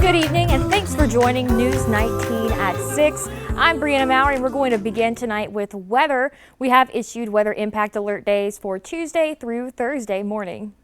Good evening and thanks for joining News 19 at 6. I'm Brianna Maury and we're going to begin tonight with weather. We have issued weather impact alert days for Tuesday through Thursday morning.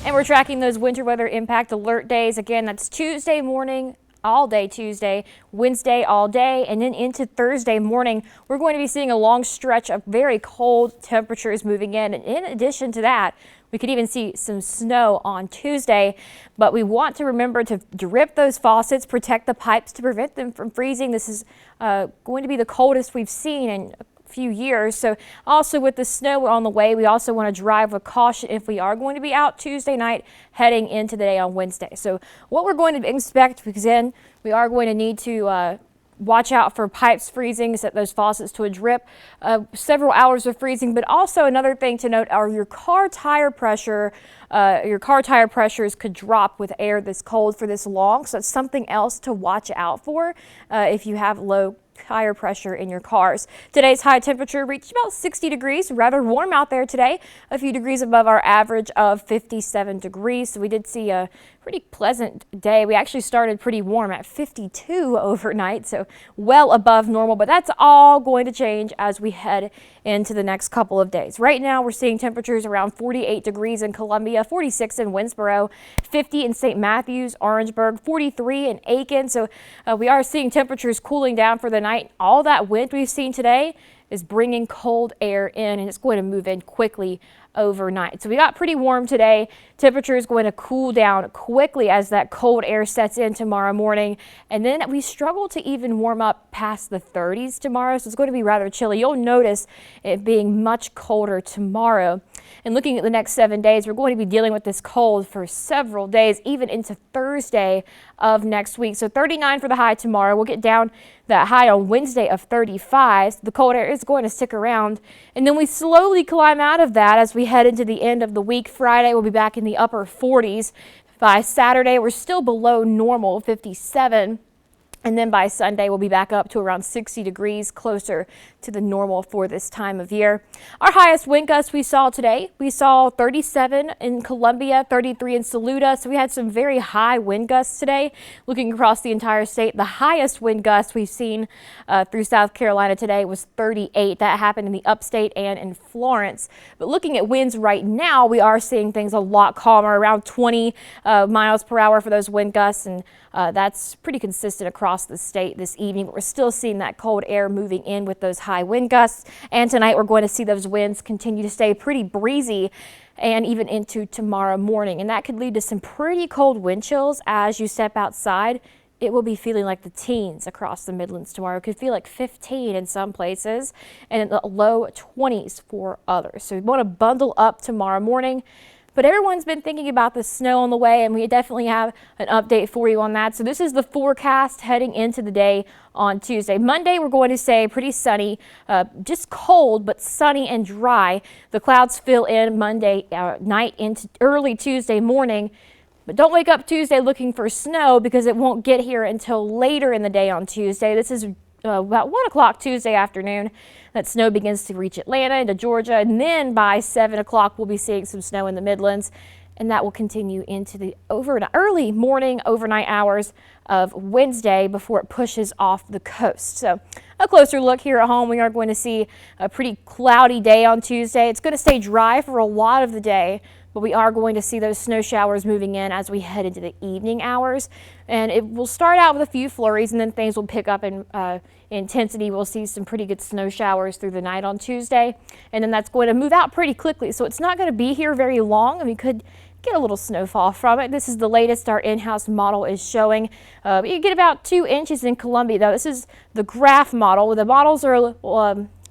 And we're tracking those winter weather impact alert days. Again, that's Tuesday morning, all day Tuesday, Wednesday all day, and then into Thursday morning. We're going to be seeing a long stretch of very cold temperatures moving in. And in addition to that, we could even see some snow on Tuesday, but we want to remember to drip those faucets, protect the pipes to prevent them from freezing. This is going to be the coldest we've seen in few years. So also with the snow on the way, we also want to drive with caution if we are going to be out Tuesday night heading into the day on Wednesday. So what we're going to expect, because then we are going to need to watch out for pipes freezing, set those faucets to a drip, several hours of freezing. But also another thing to note are your car tire pressure. Your car tire pressures could drop with air this cold for this long. So it's something else to watch out for if you have low tire pressure in your cars. Today's high temperature reached about 60 degrees, rather warm out there today, a few degrees above our average of 57 degrees. So we did see a pretty pleasant day. We actually started pretty warm at 52 overnight, so well above normal, but that's all going to change as we head into the next couple of days. Right now we're seeing temperatures around 48 degrees in Columbia, 46 in Winsboro, 50 in St. Matthews, Orangeburg, 43 in Aiken. So we are seeing temperatures cooling down for the night. All that wind we've seen today is bringing cold air in, and it's going to move in quickly overnight. So we got pretty warm today. Temperature is going to cool down quickly as that cold air sets in tomorrow morning. And then we struggle to even warm up past the 30s tomorrow. So it's going to be rather chilly. You'll notice it being much colder tomorrow. And looking at the next 7 days, we're going to be dealing with this cold for several days, even into Thursday of next week. So 39 for the high tomorrow. We'll get down that high on Wednesday of 35. The cold air is going to stick around. And then we slowly climb out of that as we head into the end of the week. Friday, we'll be back in the upper 40s. By Saturday, we're still below normal, 57. And then by Sunday, we'll be back up to around 60 degrees, closer to the normal for this time of year. Our highest wind gusts we saw today, we saw 37 in Columbia, 33 in Saluda. So we had some very high wind gusts today. Looking across the entire state, the highest wind gust we've seen through South Carolina today was 38. That happened in the upstate and in Florence. But looking at winds right now, we are seeing things a lot calmer, around 20 miles per hour for those wind gusts. And that's pretty consistent across the state this evening, but we're still seeing that cold air moving in with those high wind gusts. And tonight we're going to see those winds continue to stay pretty breezy and even into tomorrow morning. And that could lead to some pretty cold wind chills as you step outside. It will be feeling like the teens across the Midlands tomorrow. It could feel like 15 in some places and in the low 20s for others. So we want to bundle up tomorrow morning. But everyone's been thinking about the snow on the way, and we definitely have an update for you on that. So this is the forecast heading into the day on Tuesday. Monday, we're going to say pretty sunny, just cold, but sunny and dry. The clouds fill in Monday night into early Tuesday morning. But don't wake up Tuesday looking for snow because it won't get here until later in the day on Tuesday. This is about 1 o'clock Tuesday afternoon. That snow begins to reach Atlanta into Georgia, and then by 7 o'clock we'll be seeing some snow in the Midlands, and that will continue into the early morning overnight hours of Wednesday before it pushes off the coast. So a closer look here at home, we are going to see a pretty cloudy day on Tuesday. It's going to stay dry for a lot of the day, but we are going to see those snow showers moving in as we head into the evening hours. And it will start out with a few flurries, and then things will pick up in intensity. We'll see some pretty good snow showers through the night on Tuesday, and then that's going to move out pretty quickly. So it's not going to be here very long, and we could get a little snowfall from it. This is the latest our in-house model is showing. You get about 2 inches in Columbia, though. This is the graph model. The models are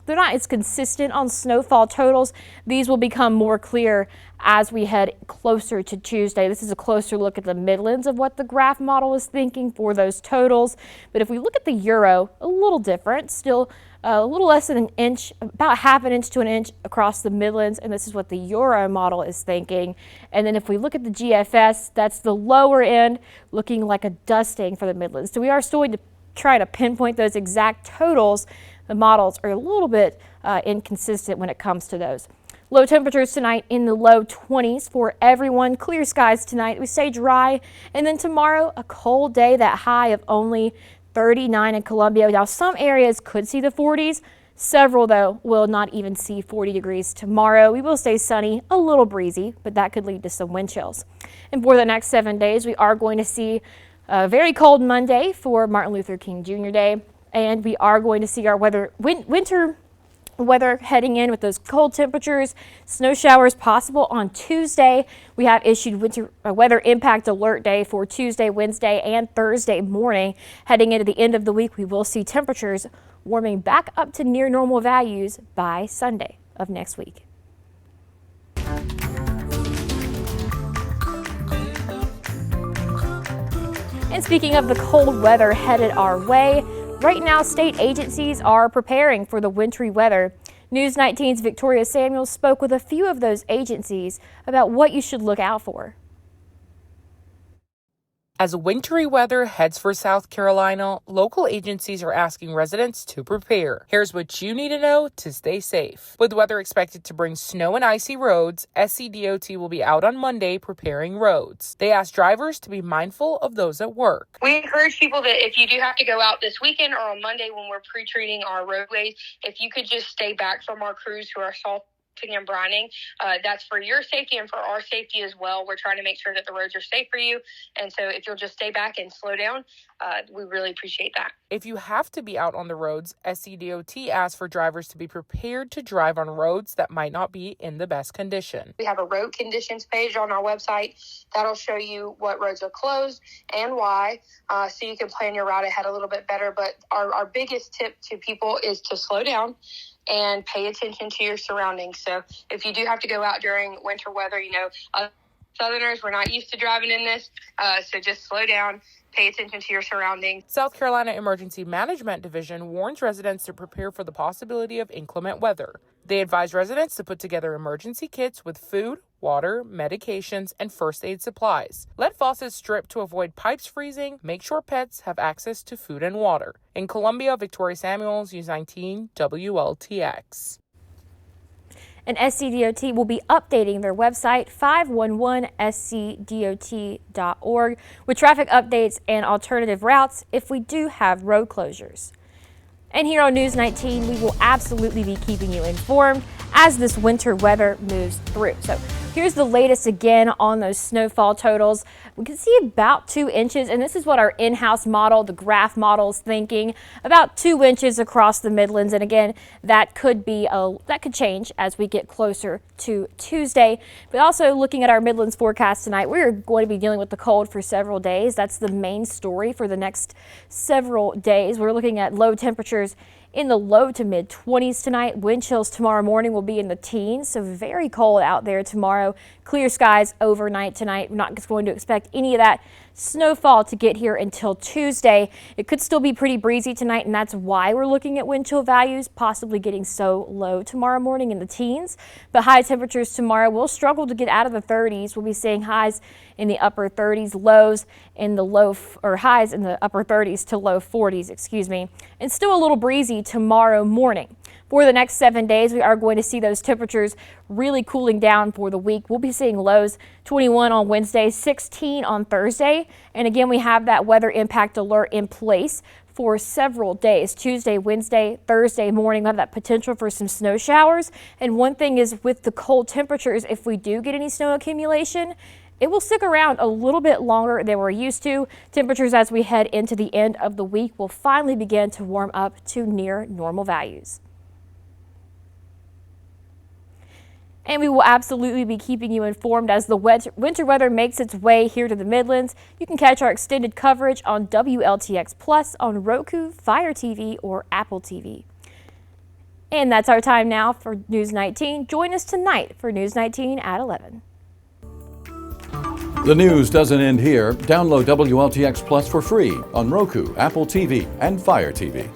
they're not as consistent on snowfall totals. These will become more clear as we head closer to Tuesday. This is a closer look at the Midlands of what the graph model is thinking for those totals. But if we look at the Euro, a little different, still a little less than an inch, about half an inch to an inch across the Midlands, and this is what the Euro model is thinking. And then if we look at the GFS, that's the lower end, looking like a dusting for the Midlands. So we are still going to try to pinpoint those exact totals. The models are a little bit inconsistent when it comes to those. Low temperatures tonight in the low 20s for everyone. Clear skies tonight. We stay dry. And then tomorrow, a cold day, that high of only 39 in Columbia. Now, some areas could see the 40s. Several, though, will not even see 40 degrees tomorrow. We will stay sunny, a little breezy, but that could lead to some wind chills. And for the next 7 days, we are going to see a very cold Monday for Martin Luther King Jr. Day. And we are going to see our winter weather heading in with those cold temperatures, snow showers possible on Tuesday. We have issued winter weather impact alert day for Tuesday, Wednesday, and Thursday morning. Heading into the end of the week, we will see temperatures warming back up to near normal values by Sunday of next week. And speaking of the cold weather headed our way, right now state agencies are preparing for the wintry weather. News 19's Victoria Samuels spoke with a few of those agencies about what you should look out for. As wintry weather heads for South Carolina, local agencies are asking residents to prepare. Here's what you need to know to stay safe. With weather expected to bring snow and icy roads, SCDOT will be out on Monday preparing roads. They ask drivers to be mindful of those at work. We encourage people that if you do have to go out this weekend or on Monday when we're pre-treating our roadways, if you could just stay back from our crews who are salting and brining. That's for your safety and for our safety as well. We're trying to make sure that the roads are safe for you. And so if you'll just stay back and slow down, we really appreciate that. If you have to be out on the roads, SCDOT asks for drivers to be prepared to drive on roads that might not be in the best condition. We have a road conditions page on our website that'll show you what roads are closed and why, so you can plan your route ahead a little bit better. But our biggest tip to people is to slow down and pay attention to your surroundings. So if you do have to go out during winter weather, Southerners, we're not used to driving in this, so just slow down, pay attention to your surroundings. South Carolina Emergency Management Division warns residents to prepare for the possibility of inclement weather. They advise residents to put together emergency kits with food, water, medications, and first aid supplies. Let faucets drip to avoid pipes freezing. Make sure pets have access to food and water. In Columbia, Victoria Samuels, News 19 WLTX. And SCDOT will be updating their website, 511scdot.org, with traffic updates and alternative routes if we do have road closures. And here on News 19, we will absolutely be keeping you informed as this winter weather moves through. So here's the latest again on those snowfall totals. We can see about 2 inches, and this is what our in-house model, the graph model, is thinking, about 2 inches across the Midlands. And again, that could change as we get closer to Tuesday. But also looking at our Midlands forecast tonight, we're going to be dealing with the cold for several days. That's the main story for the next several days. We're looking at low temperatures in the low to mid 20s tonight. Wind chills tomorrow morning will be in the teens, so very cold out there tomorrow. Clear skies overnight tonight. We're not going to expect any of that snowfall to get here until Tuesday. It could still be pretty breezy tonight, and that's why we're looking at wind chill values possibly getting so low tomorrow morning in the teens. But high temperatures tomorrow will struggle to get out of the 30s. We'll be seeing highs in the upper 30s, lows in the highs in the upper 30s to low 40s, and still a little breezy tomorrow morning. For the next 7 days, we are going to see those temperatures really cooling down for the week. We'll be seeing lows 21 on Wednesday, 16 on Thursday. And again, we have that weather impact alert in place for several days. Tuesday, Wednesday, Thursday morning, we have that potential for some snow showers. And one thing is with the cold temperatures, if we do get any snow accumulation, it will stick around a little bit longer than we're used to. Temperatures as we head into the end of the week will finally begin to warm up to near normal values. And we will absolutely be keeping you informed as the winter weather makes its way here to the Midlands. You can catch our extended coverage on WLTX Plus on Roku, Fire TV, or Apple TV. And that's our time now for News 19. Join us tonight for News 19 at 11. The news doesn't end here. Download WLTX Plus for free on Roku, Apple TV, and Fire TV.